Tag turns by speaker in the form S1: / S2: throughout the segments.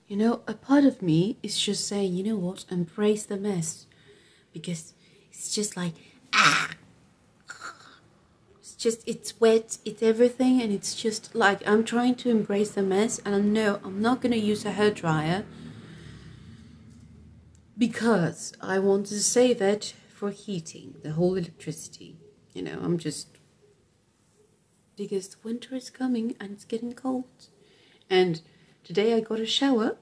S1: You know, a part of me is just saying, you know what, embrace the mess. Because it's just like, it's wet, it's everything, and it's just like, I'm trying to embrace the mess, and I know I'm not going to use a hairdryer because I want to save it for heating, the whole electricity. You know, because winter is coming and it's getting cold. And today I got a shower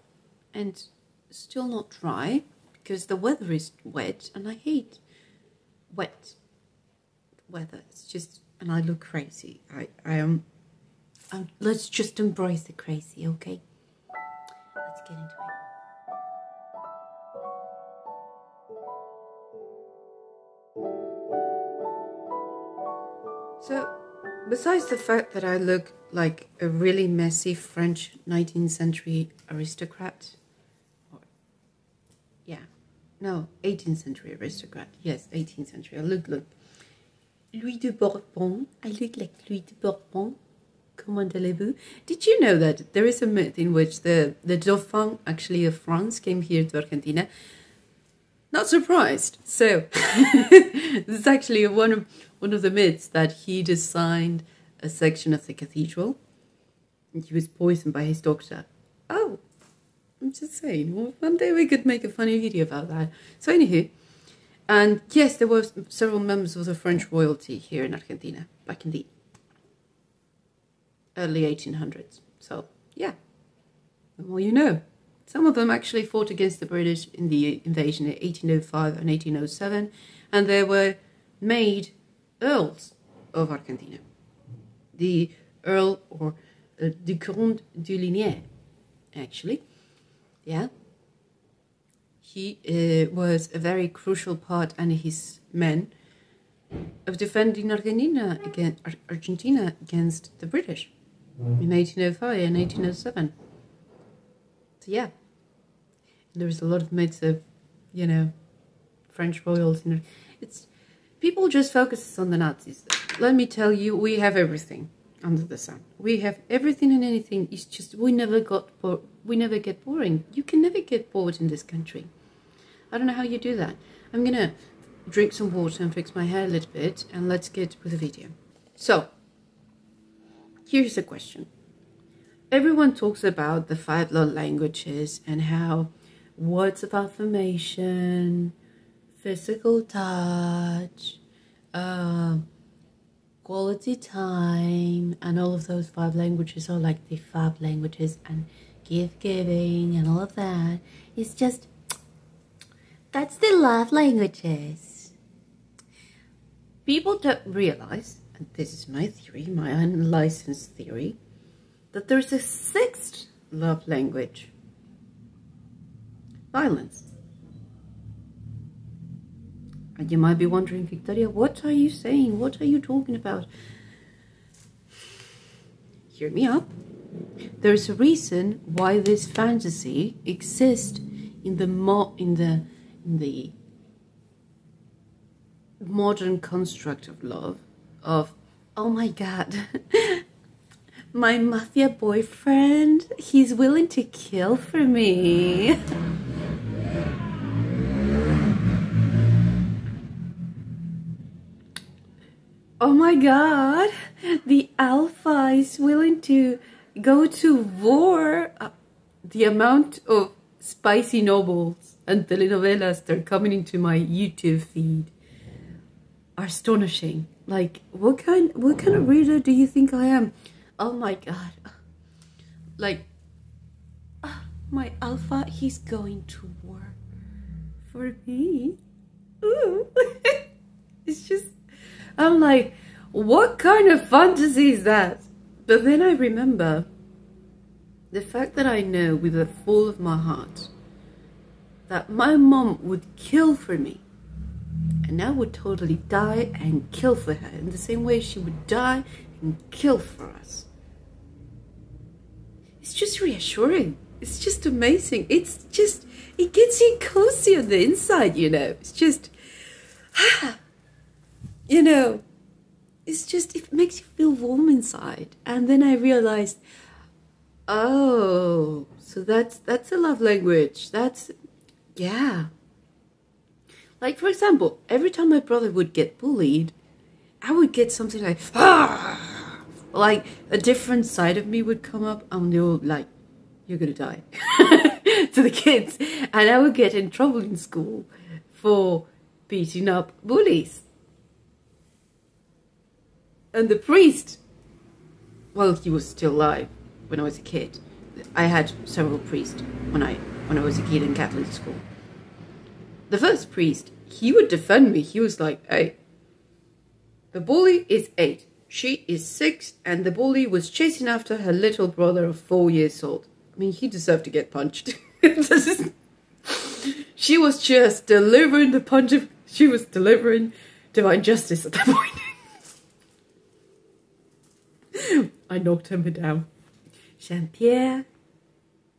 S1: and still not dry because the weather is wet and I hate wet weather. It's just, and I look crazy. Let's just embrace the crazy, okay? Let's get into it. So, besides the fact that I look like a really messy French 19th century aristocrat, 18th century aristocrat, yes, 18th century, I look Louis de Bourbon, I look like Louis de Bourbon, comment allez-vous? Did you know that there is a myth in which the Dauphin, actually of France, came here to Argentina? Not surprised. So, this is actually one of the myths, that he designed a section of the cathedral and he was poisoned by his doctor. Oh, I'm just saying, well, one day we could make a funny video about that. So anywho, and yes, there were several members of the French royalty here in Argentina back in the early 1800s. So yeah, the more you know. Some of them actually fought against the British in the invasion in 1805 and 1807, and they were made earls of Argentina. The Earl, or the Comte de Ligne, actually. Yeah. He was a very crucial part, and his men, of defending Argentina against the British in 1805 and 1807. So yeah, there's a lot of myths of, you know, French royals. It's people just focus on the Nazis. Let me tell you, we have everything under the sun. We have everything and anything. It's just we never get boring. You can never get bored in this country. I don't know how you do that. I'm gonna drink some water and fix my hair a little bit, and let's get with the video. So, here's a question. Everyone talks about the 5 love languages and how words of affirmation, physical touch, quality time, and all of those 5 languages are like the 5 languages, and gift giving and all of that. It's just, that's the love languages. People don't realize, and this is my theory, my unlicensed theory, that there's a 6th love language. Violence. And you might be wondering, Victoria, what are you saying? What are you talking about? Hear me out. There's a reason why this fantasy exists in the modern construct of love. Of, oh my God, my mafia boyfriend, he's willing to kill for me. Oh my God, the alpha is willing to go to war. The amount of spicy novels and telenovelas that are coming into my YouTube feed are astonishing. Like, what kind of reader do you think I am? Oh my God. Like, my alpha, he's going to war for me. Ooh. It's just, I'm like, what kind of fantasy is that? But then I remember the fact that I know with the full of my heart that my mom would kill for me, and I would totally die and kill for her in the same way she would die and kill for us. It's just reassuring. It's just amazing. It's just, it gets you cozy on the inside, you know. It's just, you know, it's just, it makes you feel warm inside. And then I realized, oh, so So that's a love language. That's, yeah. Like, for example, every time my brother would get bullied, I would get something like, ah! Like, a different side of me would come up, and they were like, you're gonna die. To the kids. And I would get in trouble in school for beating up bullies. And the priest, well, he was still alive when I was a kid. I had several priests when I was a kid in Catholic school. The first priest, he would defend me. He was like, hey, the bully is 8. She is 6, and the bully was chasing after her little brother of 4 years old. I mean, he deserved to get punched. She was just delivering the punch of... She was delivering divine justice at that point. I knocked him down. Jean-Pierre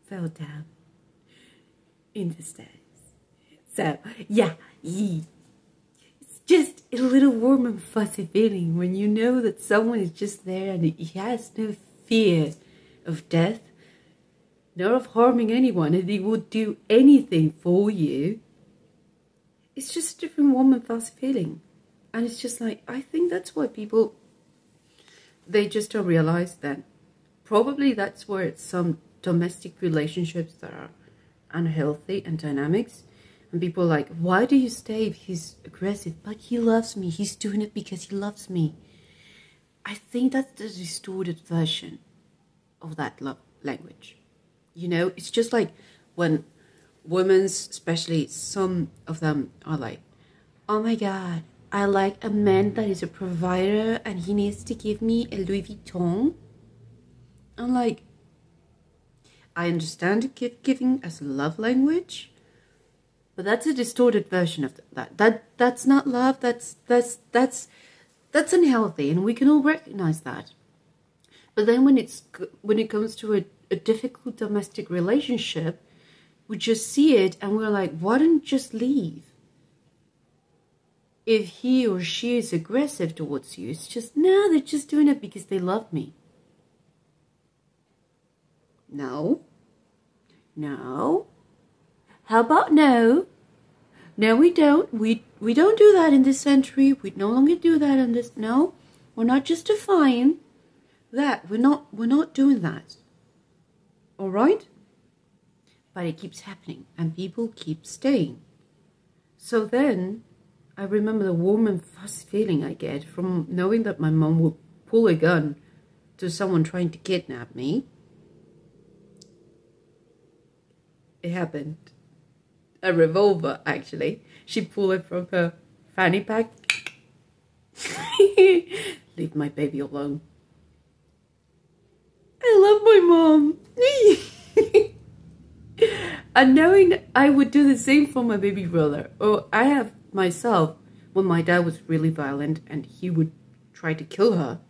S1: fell down in the stairs. So, yeah, it's just a little warm and fuzzy feeling when you know that someone is just there and he has no fear of death, nor of harming anyone, and he would do anything for you. It's just a different warm and fuzzy feeling. And it's just like, I think that's why people, they just don't realize that probably that's where some domestic relationships that are unhealthy and dynamics, and people are like, why do you stay if he's aggressive? But he loves me. He's doing it because he loves me. I think that's the distorted version of that love language. You know, it's just like when women, especially some of them, are like, oh my God, I like a man that is a provider and he needs to give me a Louis Vuitton. I'm like, I understand gift-giving as a love language, but that's a distorted version of that. That's not love. That's unhealthy, and we can all recognize that. But then when it comes to a difficult domestic relationship, we just see it and we're like, why don't you just leave? If he or she is aggressive towards you, it's just, no, they're just doing it because they love me. No. No. How about no? No, we don't. We don't do that in this century. We no longer do that in this. No, we're not justifying that. We're not doing that. All right? But it keeps happening, and people keep staying. So then, I remember the warm and fuzzy feeling I get from knowing that my mom would pull a gun to someone trying to kidnap me. It happened. A revolver, actually. She pulled it from her fanny pack. Leave my baby alone. I love my mom. And knowing I would do the same for my baby brother. Or I have myself, when my dad was really violent and he would try to kill her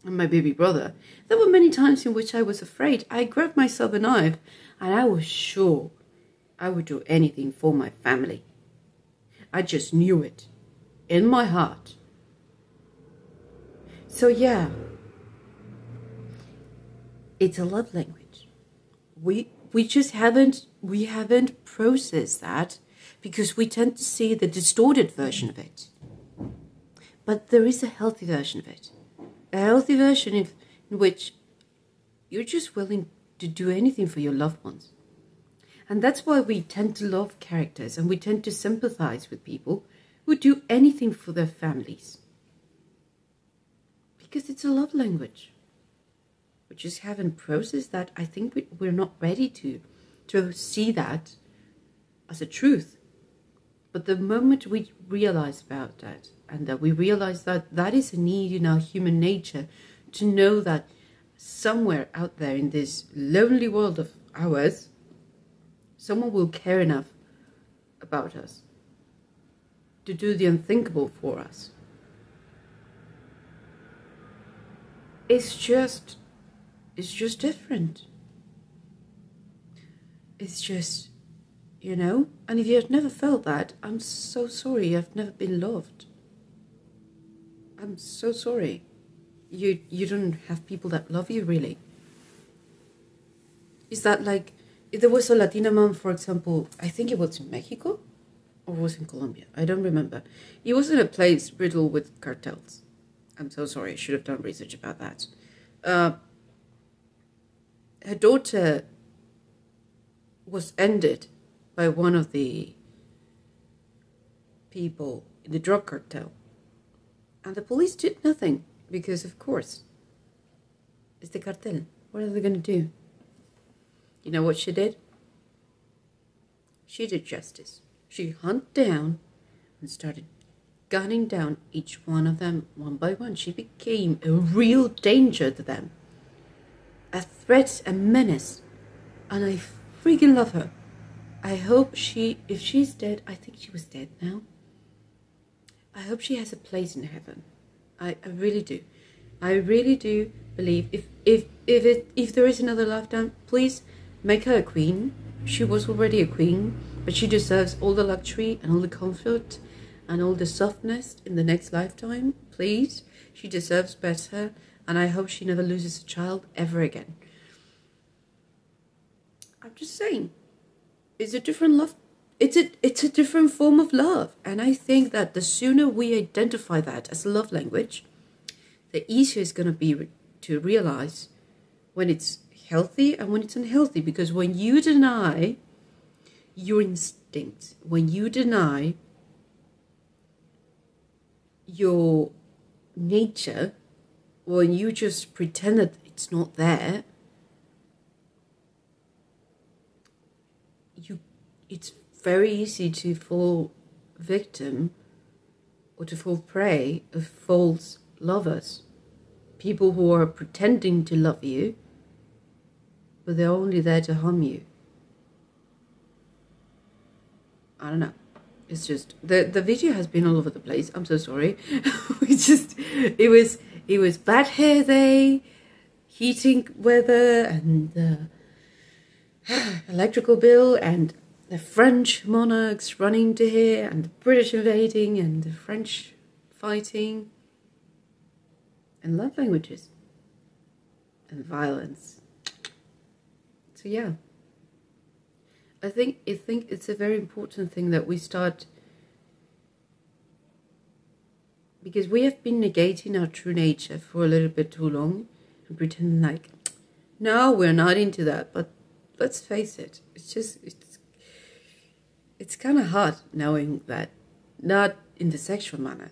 S1: and my baby brother, there were many times in which I was afraid. I grabbed myself a knife and I was sure I would do anything for my family. I just knew it in my heart. So yeah, it's a love language. We just haven't processed that because we tend to see the distorted version of it. But there is a healthy version of it. A healthy version in which you're just willing to do anything for your loved ones. And that's why we tend to love characters and we tend to sympathize with people who do anything for their families. Because it's a love language. We just haven't processed that. I think we're not ready to see that as a truth. But the moment we realize about that, and that we realize that that is a need in our human nature, to know that somewhere out there in this lonely world of ours, someone will care enough about us to do the unthinkable for us. It's just different. It's just, you know, and if you've never felt that, I'm so sorry you've never been loved. I'm so sorry. You don't have people that love you, really. Is that like there was a Latina man, for example, I think it was in Mexico or was in Colombia. I don't remember. He was in a place riddled with cartels. I'm so sorry. I should have done research about that. Her daughter was ended by one of the people in the drug cartel. And the police did nothing because, of course, it's the cartel. What are they going to do? You know what she did? She did justice. She hunted down and started gunning down each one of them one by one. She became a real danger to them. A threat, a menace. And I freaking love her. I hope if she's dead, I think she was dead now. I hope she has a place in heaven. I really do. I really do believe if there is another lifetime, please make her a queen. She was already a queen, but she deserves all the luxury and all the comfort and all the softness in the next lifetime. Please, she deserves better, and I hope she never loses a child ever again. I'm just saying, it's a different love. It's a different form of love, and I think that the sooner we identify that as a love language, the easier it's going to be to realize when it's healthy and when it's unhealthy. Because when you deny your instinct, when you deny your nature, when you just pretend that it's not there, it's very easy to fall victim or to fall prey of false lovers. People who are pretending to love you, but they're only there to harm you. I don't know. It's just the video has been all over the place. I'm so sorry. it was bad hair day, heating weather, and electrical bill, and the French monarchs running to here, and the British invading, and the French fighting, and love languages, and violence. So yeah, I think it's a very important thing that we start, because we have been negating our true nature for a little bit too long and pretending like, no, we're not into that. But let's face it, it's kind of hard knowing that, not in the sexual manner,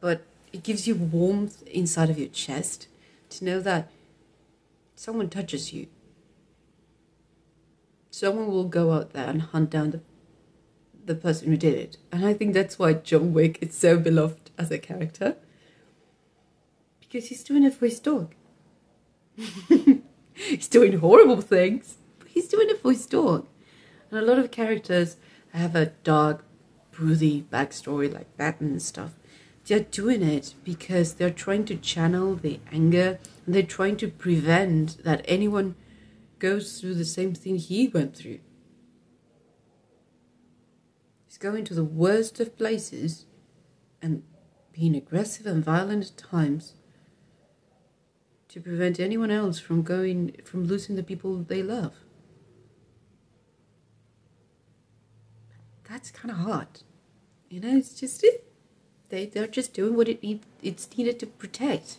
S1: but it gives you warmth inside of your chest to know that someone touches you. Someone will go out there and hunt down the person who did it. And I think that's why John Wick is so beloved as a character. Because he's doing it for his dog. He's doing horrible things, but he's doing it for his dog. And a lot of characters have a dark, broody backstory like Batman and stuff. They're doing it because they're trying to channel the anger, and they're trying to prevent that anyone goes through the same thing he went through. He's going to the worst of places and being aggressive and violent at times to prevent anyone else from losing the people they love. That's kind of hard. You know, it's just it. They're just doing what it's needed to protect.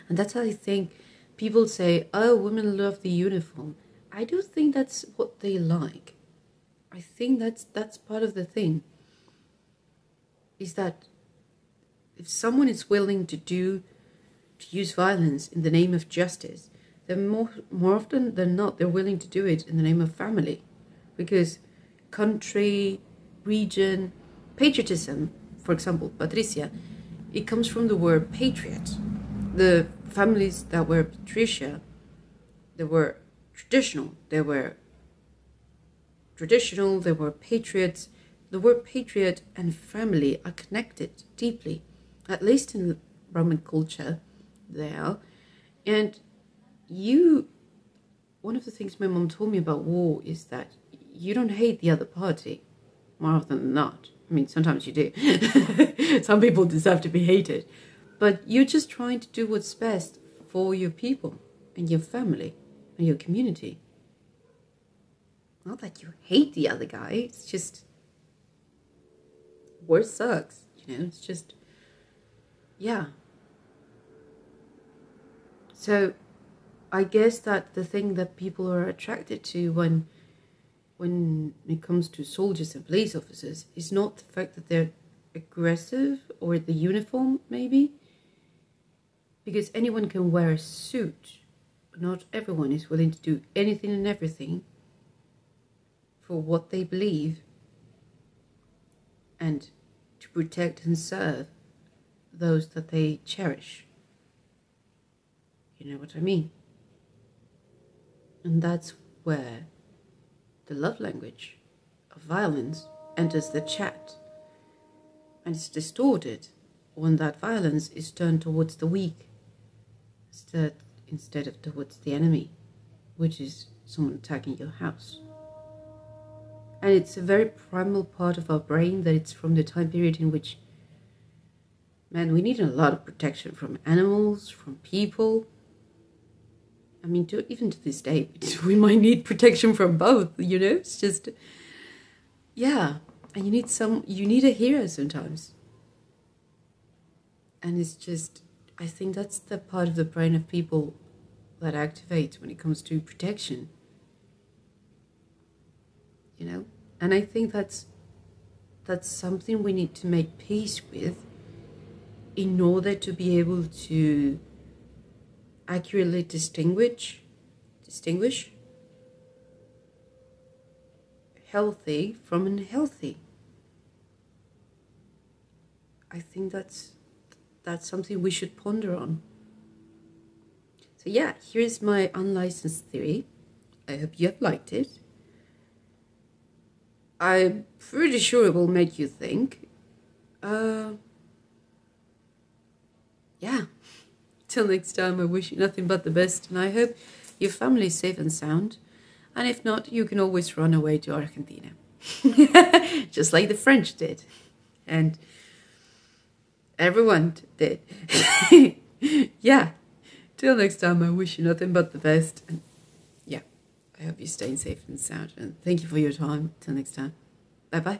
S1: And that's how I think people say, oh, women love the uniform. I don't think that's what they like. I think that's part of the thing. Is that if someone is willing to use violence in the name of justice, then more often than not, they're willing to do it in the name of family. Because country, region, patriotism, for example, Patricia, it comes from the word patriot. The families that were patricia, they were traditional, they were patriots. The word patriot and family are connected deeply, at least in the Roman culture they are. And one of the things my mom told me about war is that you don't hate the other party, more often than not. I mean, sometimes you do. Some people deserve to be hated. But you're just trying to do what's best for your people and your family and your community. Not that you hate the other guy, it's just war sucks, you know, it's just, yeah. So I guess that the thing that people are attracted to when it comes to soldiers and police officers is not the fact that they're aggressive or the uniform, maybe, because anyone can wear a suit, but not everyone is willing to do anything and everything for what they believe and to protect and serve those that they cherish. You know what I mean? And that's where the love language of violence enters the chat. And it's distorted when that violence is turned towards the weak instead of towards the enemy, which is someone attacking your house. And it's a very primal part of our brain that it's from the time period in which, man, we need a lot of protection from animals, from people. I mean, even to this day, we might need protection from both, you know? It's just, yeah. And you need a hero sometimes. And it's just, I think that's the part of the brain of people that activates when it comes to protection. You know? And I think that's something we need to make peace with in order to be able to accurately distinguish healthy from unhealthy. I think that's something we should ponder on. So yeah, here's my unlicensed theory. I hope you have liked it. I'm pretty sure it will make you think. Yeah. Till next time, I wish you nothing but the best, and I hope your family is safe and sound. And if not, you can always run away to Argentina. Just like the French did. And everyone did. Yeah. Till next time, I wish you nothing but the best. And yeah, I hope you're staying safe and sound. And thank you for your time. Till next time. Bye-bye.